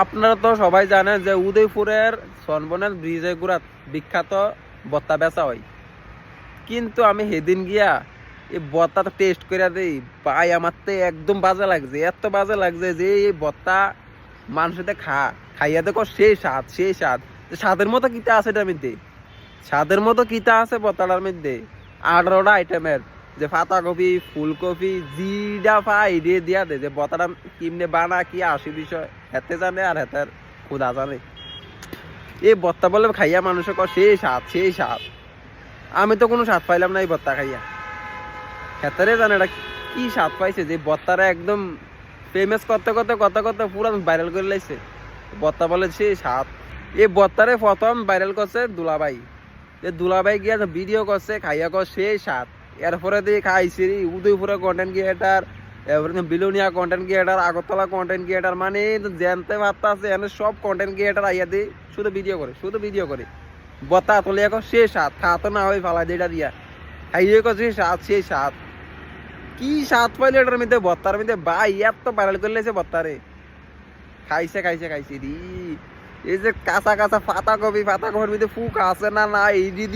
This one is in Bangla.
আপনারা তো সবাই জানেন যে উদয়পুরের সনবনের ব্রিজের গুড়াত বিখ্যাত বত্তা বেচা হয়। কিন্তু আমি সেদিন গিয়া এই বত্তাটা টেস্ট করে দিই, ভাই আমার তো একদম বাজে লাগছে, এত বাজে লাগছে যে এই বত্তা মানুষের খাইয়া দেখো সেই স্বাদ, সেই স্বাদ। স্বাদের মতো কিতা আছে এটার মধ্যে, স্বাদের মতো কিতা আছে বত্তাটার মধ্যে। 18টা আইটেমের, যে পাতাকপি, ফুলকপি, জিডা পাই দিয়ে দিয়া দে, যে বত্তাটা কিমনে বানা কি আসি বিষয় হেতে জানে আর হেতের খুদা জানে। এই বত্তা বলে খাইয়া মানুষের সেই স্বাদ, সেই স্বাদ। আমি তো কোনো স্বাদ পাইলাম না এই বত্তা খাইয়া। হেতারে জানে এটা কি স্বাদ পাইছে যে বত্তারা একদম ফেমাস করতে করতে করতে করতে পুরো ভাইরাল করে লাইছে। বত্তা বলে সেই স্বাদ। এই বত্তারে প্রথম ভাইরাল করছে দুলাভাই। যে দুলাভাই গিয়া ভিডিও করছে খাইয়া কর সেই স্বাদ। এরপরে দিয়ে খাইছি উদয়পুরে কন্টেন্ট ক্রিয়েটার, এরপরে Belonia content creator, Agartala content creator, মানে জানতে পারতা আছে এনে সব কন্টেন্ট ক্রিয়েটার আইয়া দিয়ে শুধু ভিডিও করে, শুধু ভিডিও করে। বত্তা তুলিয়া কর সেই স্বাদ, খাতো না হয় ফালা দিয়ে দিয়া খাইয়ে কর সেই স্বাদ, সেই স্বাদ। কি স্বাদ পাইলে এটার মধ্যে বত্তার মধ্যে, ভাই এত ভাইরাল করে লেছে বত্তারে। খাইছে খাইছে খাইছে রি। এই যে কাঁচা কাঁচা পাতা কপি, পাতা কপির মধ্যে ফুক আছে না না এই